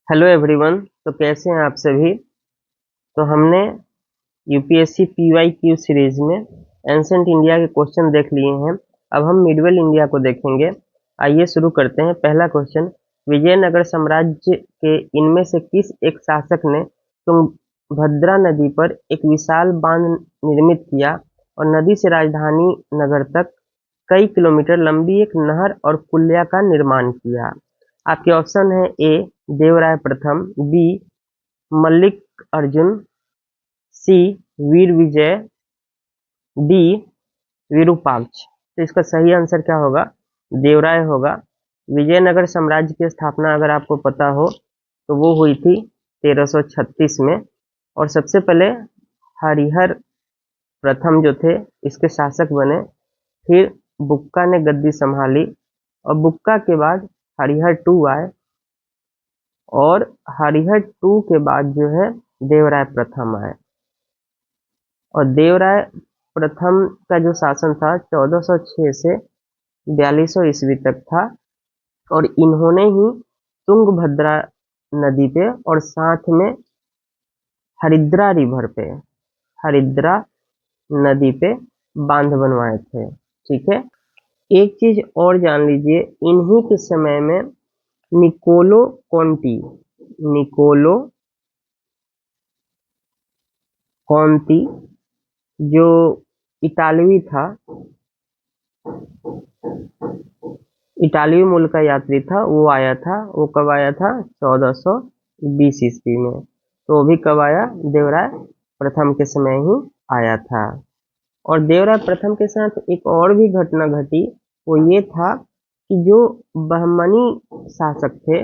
Hello everyone. तो कैसे हैं आप सभी। तो हमने यूपीएससी पीवाईक्यू सीरीज में एंशंट इंडिया के क्वेश्चन देख लिए हैं। अब हम मिडवेल इंडिया को देखेंगे। आइए शुरू करते हैं। पहला क्वेश्चन, विजयनगर साम्राज्य के इनमें से किस एक शासक ने तुंगभद्रा नदी पर एक विशाल बांध निर्मित किया और नदी से राजधानी नगर तक कई किलोमीटर लंबी एक नहर और कुल्या का निर्माण किया। आपके ऑप्शन है ए देवराय प्रथम, बी मल्लिक अर्जुन, सी वीर विजय, डी विरूपाक्ष। तो इसका सही आंसर क्या होगा? देवराय होगा। विजयनगर साम्राज्य की स्थापना अगर आपको पता हो तो वो हुई थी 1336 में, और सबसे पहले हरिहर प्रथम जो थे इसके शासक बने। फिर बुक्का ने गद्दी संभाली और बुक्का के बाद हरिहर टू आए, और हरिहर टू के बाद जो है देवराय प्रथम आए। और देवराय प्रथम का जो शासन था 1406 से 4200 ईस्वी तक था, और इन्होंने ही तुंगभद्रा नदी पे और साथ में हरिद्रा रिवर पे, हरिद्रा नदी पे बांध बनवाए थे। ठीक है। एक चीज और जान लीजिए, इन्हीं के समय में निकोलो कॉन्टी, निकोलो कॉन्ती जो इटालवी था, इटालवी मूल का यात्री था, वो आया था। वो कब आया था? 1420 ईस्वी में। तो वो भी कब आया? देवराय प्रथम के समय ही आया था। और देवराय प्रथम के साथ एक और भी घटना घटी। वो ये था कि जो बहमनी शासक थे,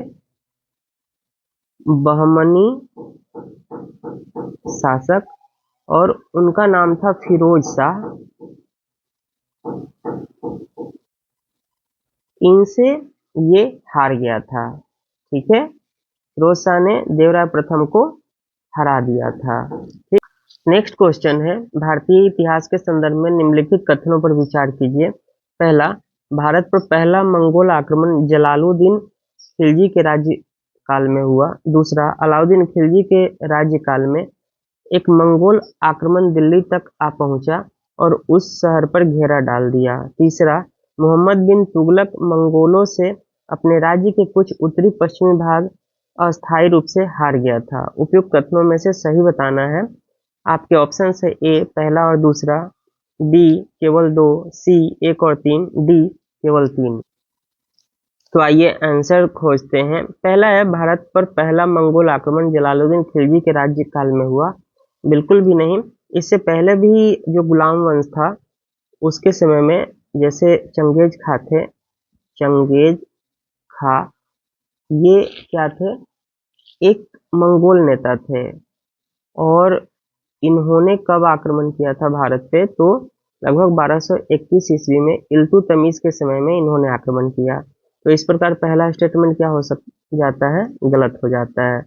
बहमनी शासक, और उनका नाम था फिरोज शाह, इनसे ये हार गया था। ठीक है। फिरोज शाह ने देवराय प्रथम को हरा दिया था। ठीक। नेक्स्ट क्वेश्चन है, भारतीय इतिहास के संदर्भ में निम्नलिखित कथनों पर विचार कीजिए। पहला, भारत पर पहला मंगोल आक्रमण जलालुद्दीन खिलजी के राज्य काल में हुआ। दूसरा, अलाउद्दीन खिलजी के राज्यकाल में एक मंगोल आक्रमण दिल्ली तक आ पहुंचा और उस शहर पर घेरा डाल दिया। तीसरा, मोहम्मद बिन तुगलक मंगोलों से अपने राज्य के कुछ उत्तरी पश्चिमी भाग अस्थायी रूप से हार गया था। उपयुक्त कथनों में से सही बताना है। आपके ऑप्शन है ए पहला और दूसरा, बी केवल दो, सी एक और तीन, डी केवल तीन। तो आइए आंसर खोजते हैं। पहला है, भारत पर पहला मंगोल आक्रमण जलालुद्दीन खिलजी के राज्य काल में हुआ। बिल्कुल भी नहीं। इससे पहले भी जो गुलाम वंश था उसके समय में, जैसे चंगेज खा थे, चंगेज खा, ये क्या थे? एक मंगोल नेता थे। और इन्होंने कब आक्रमण किया था भारत पे? तो लगभग 1221 ईस्वी में इल्तुतमिश के समय में इन्होंने आक्रमण किया। तो इस प्रकार पहला स्टेटमेंट क्या हो जाता है? गलत हो जाता है।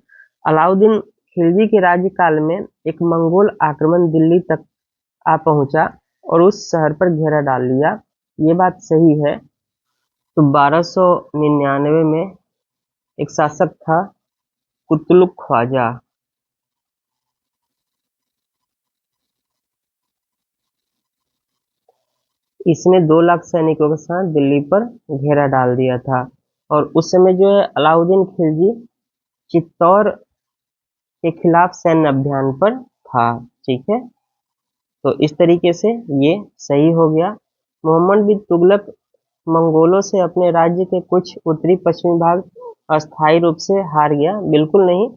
अलाउद्दीन खिलजी के राज्यकाल में एक मंगोल आक्रमण दिल्ली तक आ पहुंचा और उस शहर पर घेरा डाल लिया, ये बात सही है। तो 1299 में एक शासक था कुतलुक ख्वाजा, इसने 2 लाख सैनिकों के साथ दिल्ली पर घेरा डाल दिया था। और उस समय जो है अलाउद्दीन खिलजी चित्तौड़ के खिलाफ सैन्य अभियान पर था। ठीक है। तो इस तरीके से ये सही हो गया। मोहम्मद बिन तुगलक मंगोलों से अपने राज्य के कुछ उत्तरी पश्चिमी भाग अस्थायी रूप से हार गया। बिल्कुल नहीं।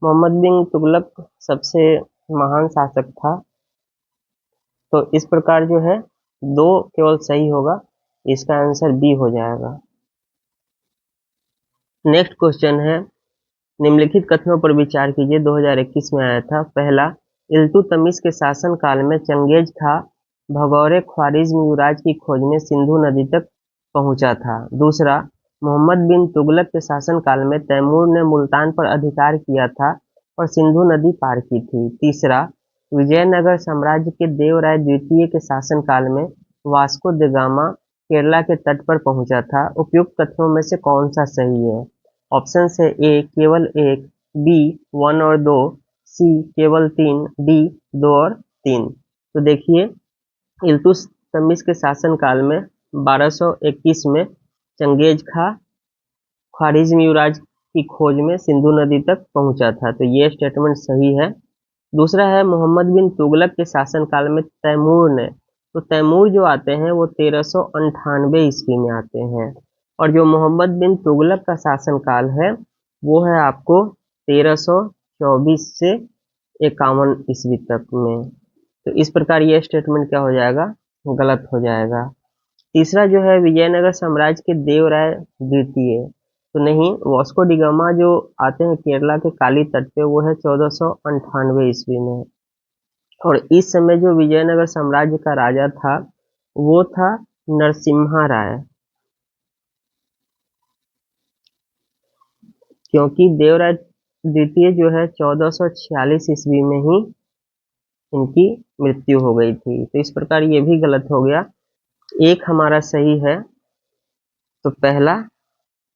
मोहम्मद बिन तुगलक सबसे महान शासक था। तो इस प्रकार जो है दो केवल सही होगा, इसका आंसर बी हो जाएगा। नेक्स्ट क्वेश्चन है, निम्नलिखित कथनों पर विचार कीजिए। 2021 में आया था। पहला, इल्तुतमिश के शासन काल में चंगेज खा भगौरे ख्वारिज्म युवराज की खोज में सिंधु नदी तक पहुंचा था। दूसरा, मोहम्मद बिन तुगलक के शासन काल में तैमूर ने मुल्तान पर अधिकार किया था और सिंधु नदी पार की थी। तीसरा, विजयनगर साम्राज्य के देवराय द्वितीय के शासन काल में वास्को द गामा केरला के तट पर पहुंचा था। उपयुक्त कथनों में से कौन सा सही है? ऑप्शन है ए केवल 1, बी 1 और 2, सी केवल 3, डी 2 और 3। तो देखिए इल्तुतमिश के शासनकाल में 1221 में चंगेज खां ख्वारिज्म युवराज की खोज में सिंधु नदी तक पहुंचा था, तो ये स्टेटमेंट सही है। दूसरा है मोहम्मद बिन तुगलक के शासनकाल में तैमूर ने, तो तैमूर जो आते हैं वो 1398 ईस्वी में आते हैं, और जो मोहम्मद बिन तुगलक का शासनकाल है वो है आपको 1324 से 51 ईस्वी तक में। तो इस प्रकार ये स्टेटमेंट क्या हो जाएगा, गलत हो जाएगा। तीसरा जो है विजयनगर साम्राज्य के देवराय द्वितीय, तो नहीं, वास्को डी गामा जो आते हैं केरला के काली तट पे वो है 1498 ईस्वी में, और इस समय जो विजयनगर साम्राज्य का राजा था वो था नरसिम्हा राय, क्योंकि देवराय द्वितीय जो है 1446 ईस्वी में ही इनकी मृत्यु हो गई थी, तो इस प्रकार ये भी गलत हो गया। एक हमारा सही है, तो पहला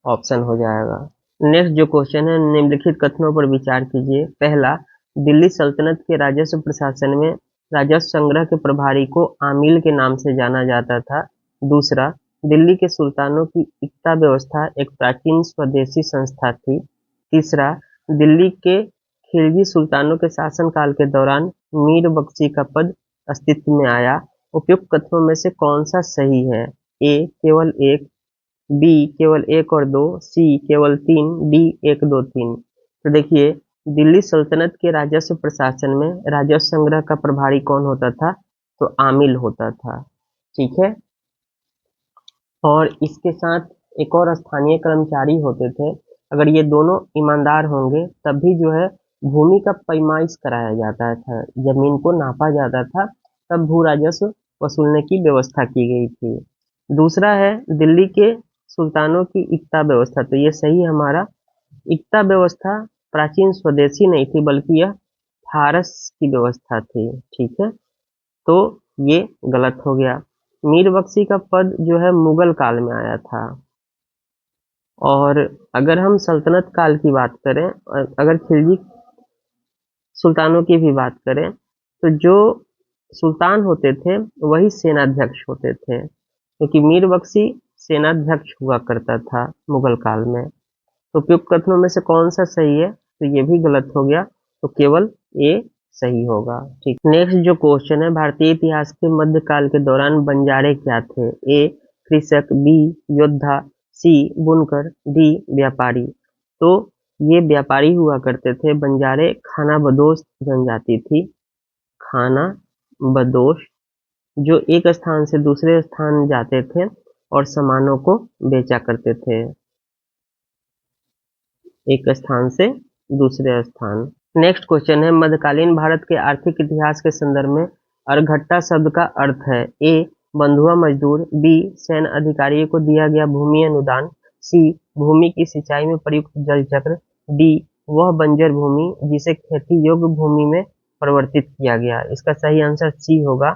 ऑप्शन हो जाएगा। नेक्स्ट जो क्वेश्चन है, निम्नलिखित कथनों पर विचार कीजिए। पहला, दिल्ली सल्तनत के राजस्व प्रशासन में राजस्व संग्रह के प्रभारी को आमिल के नाम से जाना जाता था। दूसरा, दिल्ली के सुल्तानों की इक्ता व्यवस्था एक प्राचीन स्वदेशी संस्था थी। तीसरा, दिल्ली के खिलजी सुल्तानों के शासनकाल के दौरान मीर बख्शी का पद अस्तित्व में आया। उपयुक्त कथनों में से कौन सा सही है? ए केवल 1, बी केवल 1 और 2, सी केवल 3, डी 1 2 3। तो देखिए दिल्ली सल्तनत के राजस्व प्रशासन में राजस्व संग्रह का प्रभारी कौन होता था? तो आमिल होता था, ठीक है। और इसके साथ एक और स्थानीय कर्मचारी होते थे। अगर ये दोनों ईमानदार होंगे तब भी जो है भूमि का पैमाइश कराया जाता था, जमीन को नापा जाता था, तब भू राजस्व वसूलने की व्यवस्था की गई थी। दूसरा है दिल्ली के सुल्तानों की इक्ता व्यवस्था, तो ये सही हमारा। इक्ता व्यवस्था प्राचीन स्वदेशी नहीं थी बल्कि यह फारस की व्यवस्था थी, ठीक है, तो ये गलत हो गया। मीर बख्शी का पद जो है मुगल काल में आया था। और अगर हम सल्तनत काल की बात करें, अगर खिलजी सुल्तानों की भी बात करें, तो जो सुल्तान होते थे वही सेनाध्यक्ष होते थे, क्योंकि मीर बख्शी सेनाध्यक्ष हुआ करता था मुगल काल में। तो उपयुक्त कथनों में से कौन सा सही है? तो ये भी गलत हो गया, तो केवल ए सही होगा, ठीक। नेक्स्ट जो क्वेश्चन है, भारतीय इतिहास के मध्यकाल के दौरान बंजारे क्या थे? ए कृषक, बी योद्धा, सी बुनकर, डी व्यापारी। तो ये व्यापारी हुआ करते थे। बंजारे खाना बदोश जनजाति थी, खाना बदोश, जो एक स्थान से दूसरे स्थान जाते थे और सामानों को बेचा करते थे, एक स्थान से दूसरे स्थान। नेक्स्ट क्वेश्चन है, मध्यकालीन भारत के आर्थिक इतिहास के संदर्भ में अर्घट्टा शब्द का अर्थ है? ए बंधुआ मजदूर, बी सैन्य अधिकारियों को दिया गया भूमि अनुदान, सी भूमि की सिंचाई में प्रयुक्त जल चक्र, डी वह बंजर भूमि जिसे खेती योग्य भूमि में परिवर्तित किया गया। इसका सही आंसर सी होगा।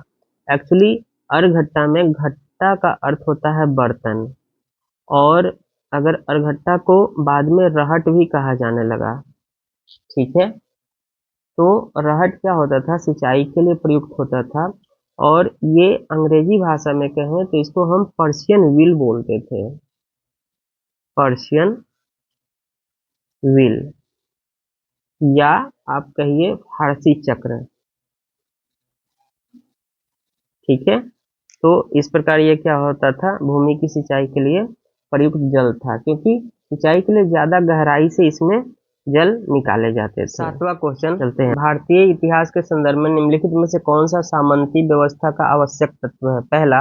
एक्चुअली अर्घट्टा में घट्टा का अर्थ होता है बर्तन, और अगर अर्घट्टा को बाद में रहट भी कहा जाने लगा, ठीक है, तो रहट क्या होता था? सिंचाई के लिए प्रयुक्त होता था, और ये अंग्रेजी भाषा में कहें तो इसको हम पर्शियन व्हील बोलते थे, पर्शियन व्हील, या आप कहिए फारसी चक्र, ठीक है। तो इस प्रकार ये क्या होता था? भूमि की सिंचाई के लिए प्रयुक्त जल था, क्योंकि सिंचाई के लिए ज्यादा गहराई से इसमें जल निकाले जाते थे। सातवां क्वेश्चन चलते हैं, भारतीय इतिहास के संदर्भ में निम्नलिखित में से कौन सा सामंती व्यवस्था का आवश्यक तत्व है? पहला,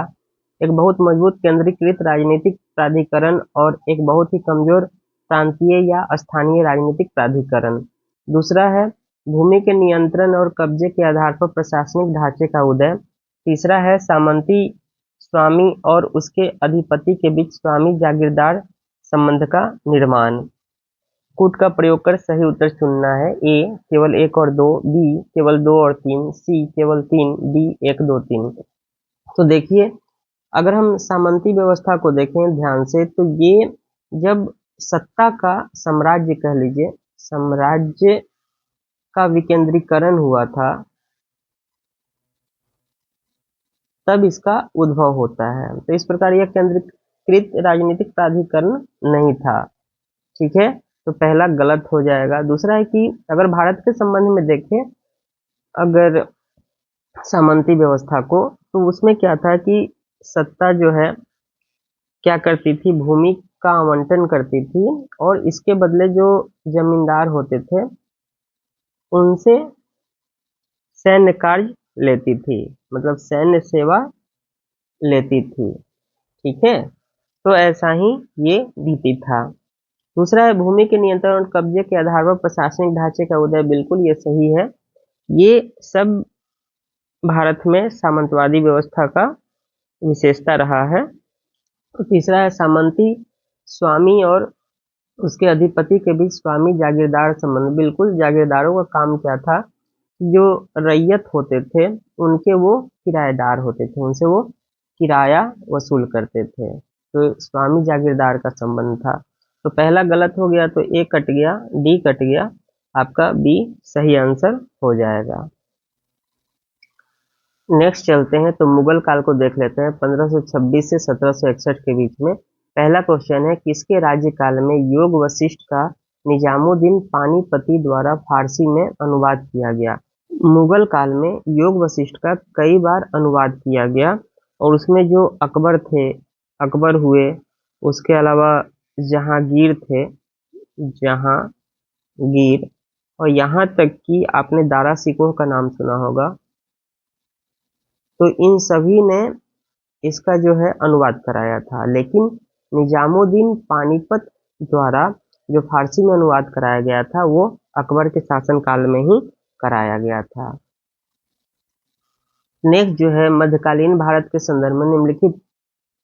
एक बहुत मजबूत केंद्रीकृत राजनीतिक प्राधिकरण और एक बहुत ही कमजोर प्रांतीय या स्थानीय राजनीतिक प्राधिकरण। दूसरा है भूमि के नियंत्रण और कब्जे के आधार पर प्रशासनिक ढांचे का उदय। तीसरा है सामंती स्वामी और उसके अधिपति के बीच स्वामी जागीरदार संबंध का निर्माण। कूट का प्रयोग कर सही उत्तर चुनना है। ए केवल 1 और 2, बी केवल 2 और 3, सी केवल 3, डी 1 2 3। तो देखिए अगर हम सामंती व्यवस्था को देखें ध्यान से, तो ये जब सत्ता का साम्राज्य कह लीजिए, साम्राज्य का विकेंद्रीकरण हुआ था, तब इसका उद्भव होता है। तो इस प्रकार यह केंद्रीकृत राजनीतिक प्राधिकरण नहीं था। ठीक है, तो पहला गलत हो जाएगा। दूसरा है कि अगर भारत के संबंध में देखें, अगर सामंती व्यवस्था को, तो उसमें क्या था कि सत्ता जो है क्या करती थी, भूमि का आवंटन करती थी और इसके बदले जो जमींदार होते थे उनसे सैन्य कार्य लेती थी, मतलब सैन्य सेवा लेती थी। ठीक है, तो ऐसा ही ये रीति था। दूसरा है भूमि के नियंत्रण और कब्जे के आधार पर प्रशासनिक ढांचे का उदय, बिल्कुल ये सही है। ये सब भारत में सामंतवादी व्यवस्था का विशेषता रहा है। तो तीसरा है सामंती स्वामी और उसके अधिपति के बीच स्वामी जागीरदार संबंध, बिल्कुल जागीरदारों का काम क्या था, जो रैयत होते थे उनके वो किराएदार होते थे, उनसे वो किराया वसूल करते थे, तो स्वामी जागीरदार का संबंध था। तो पहला गलत हो गया, तो ए कट गया, डी कट गया, आपका बी सही आंसर हो जाएगा। नेक्स्ट चलते हैं, तो मुगल काल को देख लेते हैं, 1526 से 1761 के बीच में। पहला क्वेश्चन है, किसके राज्यकाल में योग वशिष्ठ का निजामुद्दीन पानीपती द्वारा फारसी में अनुवाद किया गया? मुगल काल में योग वशिष्ठ का कई बार अनुवाद किया गया और उसमें जो अकबर थे, अकबर हुए, उसके अलावा जहांगीर थे, जहांगीर, और यहाँ तक कि आपने दारा सिकोह का नाम सुना होगा, तो इन सभी ने इसका जो है अनुवाद कराया था। लेकिन निजामुद्दीन पानीपत द्वारा जो फारसी में अनुवाद कराया गया था वो अकबर के शासनकाल में ही कराया गया था। नेक्स्ट जो है, मध्यकालीन भारत के संदर्भ में निम्नलिखित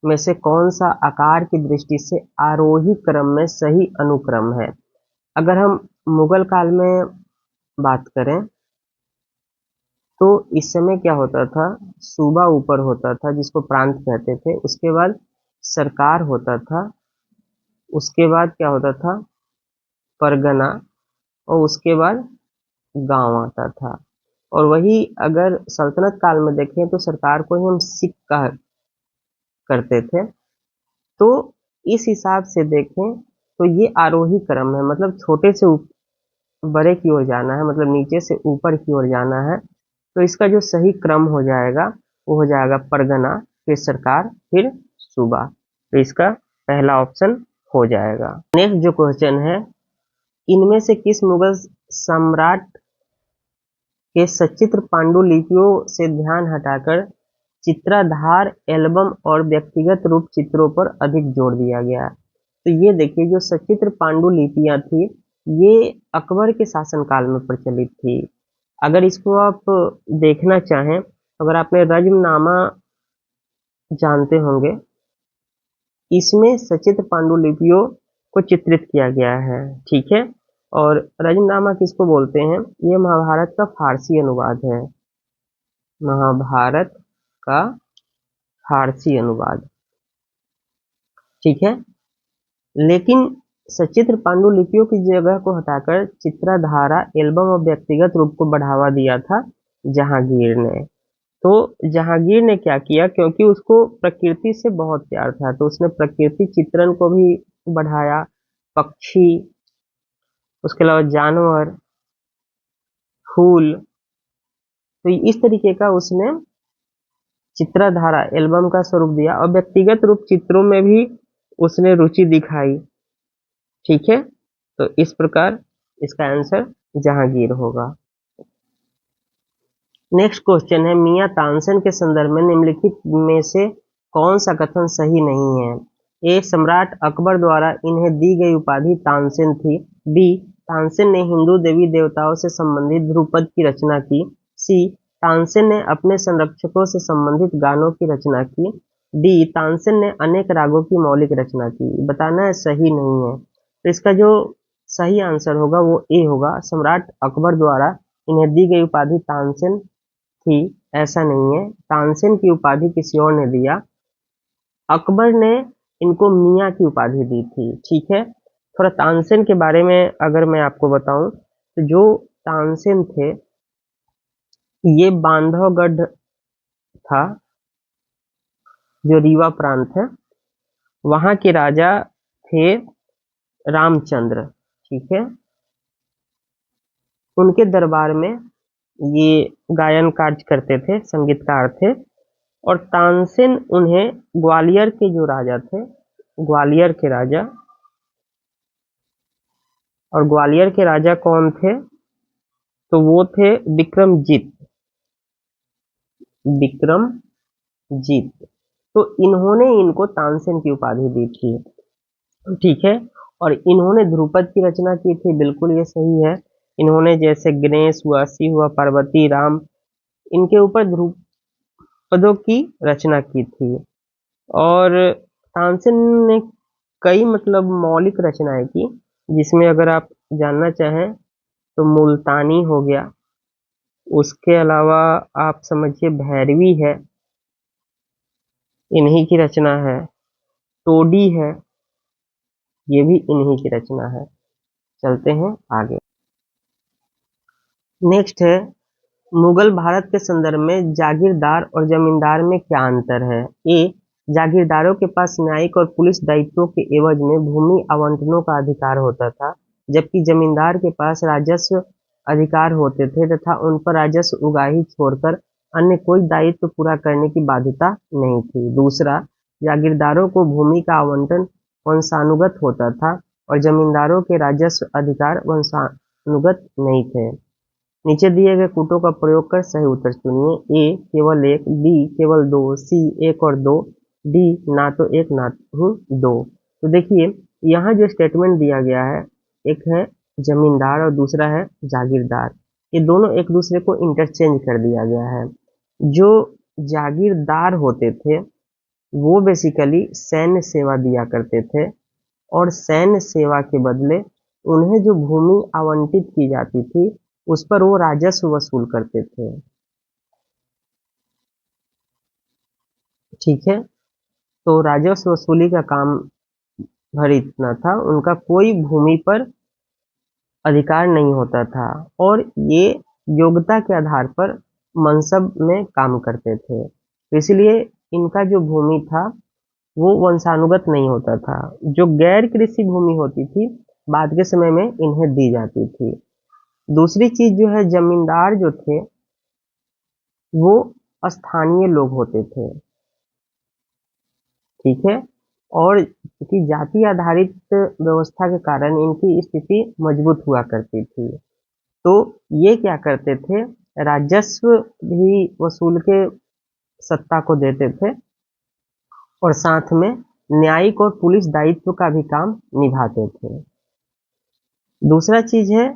में से कौन सा आकार की दृष्टि से आरोही क्रम में सही अनुक्रम है? अगर हम मुगल काल में बात करें तो इस समय क्या होता था, सूबा ऊपर होता था जिसको प्रांत कहते थे, उसके बाद सरकार होता था, उसके बाद क्या होता था, परगना, और उसके बाद गांव आता था। और वही अगर सल्तनत काल में देखें तो सरकार को ही हम सिख कहा करते थे। तो इस हिसाब से देखें तो ये आरोही क्रम है, मतलब छोटे से बड़े की ओर जाना है, मतलब नीचे से ऊपर की ओर जाना है। तो इसका जो सही क्रम हो जाएगा वो हो जाएगा परगना, फिर सरकार, फिर सूबा। तो इसका पहला ऑप्शन हो जाएगा। नेक्स्ट जो क्वेश्चन है, इनमें से किस मुगल सम्राट के सचित्र पांडुलिपियों से ध्यान हटाकर चित्राधार एल्बम और व्यक्तिगत रूप चित्रों पर अधिक जोर दिया गया? तो ये देखिए, जो सचित्र पांडुलिपियां थी ये अकबर के शासनकाल में प्रचलित थी। अगर इसको आप देखना चाहें, अगर आपने रज्मनामा जानते होंगे, इसमें सचित्र पांडुलिपियों को चित्रित किया गया है। ठीक है, और रज्मनामा किसको बोलते हैं? ये महाभारत का फारसी अनुवाद है, महाभारत का फारसी अनुवाद। ठीक है, लेकिन सचित्र पांडुलिपियों की जगह को हटाकर चित्रधारा एल्बम और व्यक्तिगत रूप को बढ़ावा दिया था जहांगीर ने। तो जहांगीर ने क्या किया, क्योंकि उसको प्रकृति से बहुत प्यार था, तो उसने प्रकृति चित्रण को भी बढ़ाया, पक्षी, उसके अलावा जानवर, फूल, तो इस तरीके का उसने चित्रधारा एल्बम का स्वरूप दिया और व्यक्तिगत रूप चित्रों में भी उसने रुचि दिखाई। ठीक है, तो इस प्रकार इसका आंसर जहांगीर होगा। नेक्स्ट क्वेश्चन है, मियां तानसेन के संदर्भ में निम्नलिखित में से कौन सा कथन सही नहीं है? ए, सम्राट अकबर द्वारा इन्हें दी गई उपाधि तानसेन थी। बी, तानसेन ने हिंदू देवी देवताओं से संबंधित ध्रुपद की रचना की। सी, तानसेन ने अपने संरक्षकों से संबंधित गानों की रचना की। डी, तानसेन ने अनेक रागों की मौलिक रचना की। बताना है सही नहीं है। तो इसका जो सही आंसर होगा वो ए होगा, सम्राट अकबर द्वारा इन्हें दी गई उपाधि तानसेन थी, ऐसा नहीं है। तानसेन की उपाधि किसी और ने दिया, अकबर ने इनको मियां की उपाधि दी थी। ठीक है, थोड़ा तानसेन के बारे में अगर मैं आपको बताऊं तो जो तानसेन थे ये बांधवगढ़ था, जो रीवा प्रांत है, वहां के राजा थे रामचंद्र। ठीक है, उनके दरबार में ये गायन कार्य करते थे, संगीतकार थे। और तानसेन उन्हें ग्वालियर के जो राजा थे, ग्वालियर के राजा, और ग्वालियर के राजा कौन थे, तो वो थे विक्रमजीत। विक्रमजीत, तो इन्होंने इनको तानसेन की उपाधि दी थी। ठीक है, और इन्होंने ध्रुपद की रचना की थी, बिल्कुल ये सही है। इन्होंने जैसे गणेश हुआ, शिव हुआ, पार्वती, राम, इनके ऊपर ध्रुपदों की रचना की थी। और तानसेन ने कई मतलब मौलिक रचनाएं की, जिसमें अगर आप जानना चाहें तो मुल्तानी हो गया, उसके अलावा आप समझिए भैरवी है, इन्हीं की रचना है। टोडी है, ये भी इन्हीं की रचना है। चलते हैं आगे। नेक्स्ट है, मुगल भारत के संदर्भ में जागीरदार और जमींदार में क्या अंतर है। ए, जागीरदारों के पास न्यायिक और पुलिस दायित्वों के एवज में भूमि आवंटनों का अधिकार होता था, जबकि जमींदार के पास राजस्व अधिकार होते थे तथा उन पर राजस्व उगाही छोड़कर अन्य कोई दायित्व पूरा करने की बाध्यता नहीं थी। दूसरा, जागीरदारों को भूमि का आवंटन वंशानुगत होता था और जमींदारों के राजस्व अधिकार वंशानुगत नहीं थे। नीचे दिए गए कूटों का प्रयोग कर सही उत्तर चुनिए। ए केवल एक, बी केवल दो, सी एक और दो, डी ना तो एक ना ही दो। तो देखिए यहाँ जो स्टेटमेंट दिया गया है, एक है जमींदार और दूसरा है जागीरदार, ये दोनों एक दूसरे को इंटरचेंज कर दिया गया है। जो जागीरदार होते थे वो बेसिकली सैन्य सेवा दिया करते थे, और सैन्य सेवा के बदले उन्हें जो भूमि आवंटित की जाती थी उस पर वो राजस्व वसूल करते थे। ठीक है, तो राजस्व वसूली का काम भर इतना था, उनका कोई भूमि पर अधिकार नहीं होता था, और ये योग्यता के आधार पर मनसब में काम करते थे। इसलिए इनका जो भूमि था वो वंशानुगत नहीं होता था। जो गैर कृषि भूमि होती थी बाद के समय में इन्हें दी जाती थी। दूसरी चीज जो है, जमींदार जो थे वो स्थानीय लोग होते थे। ठीक है, और कि जाति आधारित व्यवस्था के कारण इनकी स्थिति मजबूत हुआ करती थी। तो ये क्या करते थे, राजस्व भी वसूल के सत्ता को देते थे और साथ में न्यायिक और पुलिस दायित्व का भी काम निभाते थे। दूसरा चीज है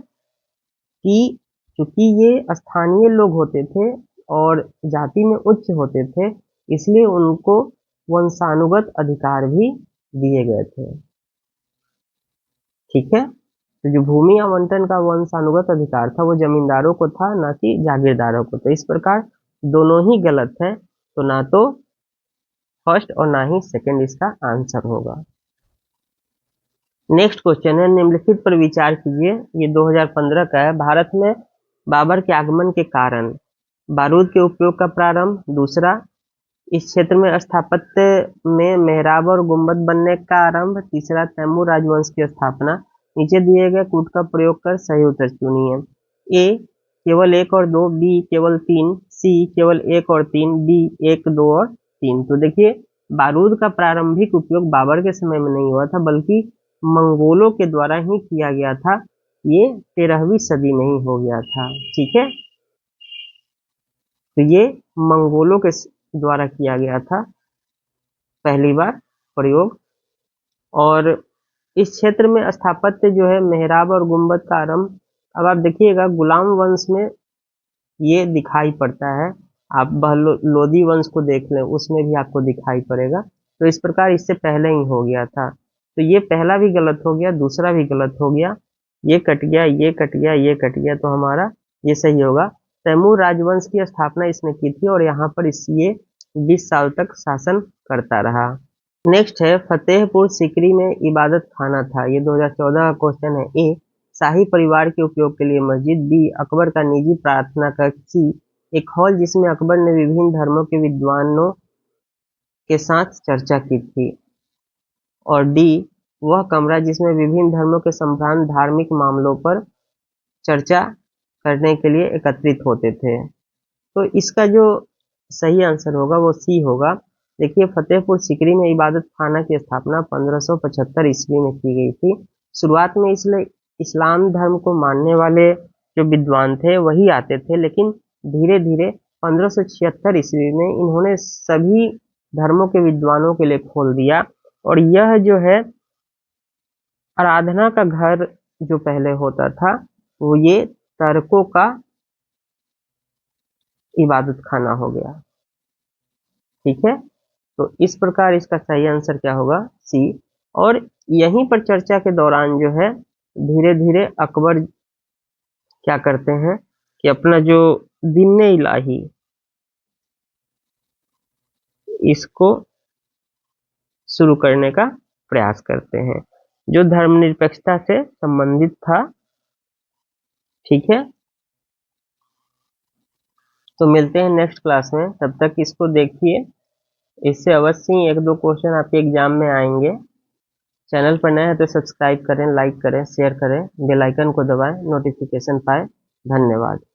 कि चूंकि ये स्थानीय लोग होते थे और जाति में उच्च होते थे, इसलिए उनको वंशानुगत अधिकार भी दिए गए थे। ठीक है, तो जो भूमि आवंटन का वंशानुगत अधिकार था वो जमींदारों को था, ना कि जागीरदारों को। तो इस प्रकार दोनों ही गलत है, तो ना तो फर्स्ट और ना ही सेकंड इसका आंसर होगा। नेक्स्ट क्वेश्चन है, निम्नलिखित पर विचार कीजिए, ये 2015 का है। भारत में बाबर के आगमन के कारण बारूद के उपयोग का प्रारंभ। दूसरा, इस क्षेत्र में स्थापत्य में मेहराब और गुंबद बनने का आरंभ। तीसरा, तैमूर राजवंश की स्थापना। नीचे दिए गए कूट का प्रयोग कर सही उत्तर चुनिए। ए केवल एक और दो, बी केवल तीन, सी केवल एक और तीन, डी एक, दो और तीन। तो देखिए बारूद का प्रारंभिक उपयोग बाबर के समय में नहीं हुआ था, बल्कि मंगोलों के द्वारा ही किया गया था। ये 13वीं सदी में ही हो गया था। ठीक है, तो ये मंगोलों के द्वारा किया गया था पहली बार प्रयोग। और इस क्षेत्र में स्थापत्य जो है मेहराब और गुंबद का आरंभ, अब आप देखिएगा गुलाम वंश में ये दिखाई पड़ता है। आप लोधी वंश को देख लें, उसमें भी आपको दिखाई पड़ेगा। तो इस प्रकार इससे पहले ही हो गया था। तो ये पहला भी गलत हो गया, दूसरा भी गलत हो गया, ये कट गया, ये कट गया, ये कट गया, तो हमारा ये सही होगा। तैमूर राजवंश की स्थापना इसने की थी और यहाँ पर ये 20 साल तक शासन करता रहा। नेक्स्ट है फतेहपुर सीकरी में इबादत खाना था। ये 2014 का क्वेश्चन है। ए, शाही परिवार के उपयोग के लिए मस्जिद। बी, अकबर का निजी प्रार्थना कक्ष। सी, एक हॉल जिसमें अकबर ने विभिन्न धर्मों के विद्वानों के साथ चर्चा की थी। और डी, वह कमरा जिसमें विभिन्न धर्मों के संभ्रांत धार्मिक मामलों पर चर्चा करने के लिए एकत्रित होते थे। तो इसका जो सही आंसर होगा वो सी होगा। देखिए, फतेहपुर सीकरी में इबादत खाना की स्थापना 1575 ईस्वी में की गई थी। शुरुआत में इसलिए इस्लाम धर्म को मानने वाले जो विद्वान थे वही आते थे, लेकिन धीरे धीरे 1576 ईस्वी में इन्होंने सभी धर्मों के विद्वानों के लिए खोल दिया। और यह जो है आराधना का घर जो पहले होता था वो ये तर्कों का इबादत खाना हो गया। ठीक है, तो इस प्रकार इसका सही आंसर क्या होगा? सी। और यहीं पर चर्चा के दौरान जो है धीरे धीरे अकबर क्या करते हैं कि अपना जो दीन इलाही इसको शुरू करने का प्रयास करते हैं, जो धर्मनिरपेक्षता से संबंधित था। ठीक है, तो मिलते हैं नेक्स्ट क्लास में, तब तक इसको देखिए। इससे अवश्य ही एक दो क्वेश्चन आपके एग्जाम में आएंगे। चैनल पर नए हैं तो सब्सक्राइब करें, लाइक करें, शेयर करें, बेल आइकन को दबाएं, नोटिफिकेशन पाएं। धन्यवाद।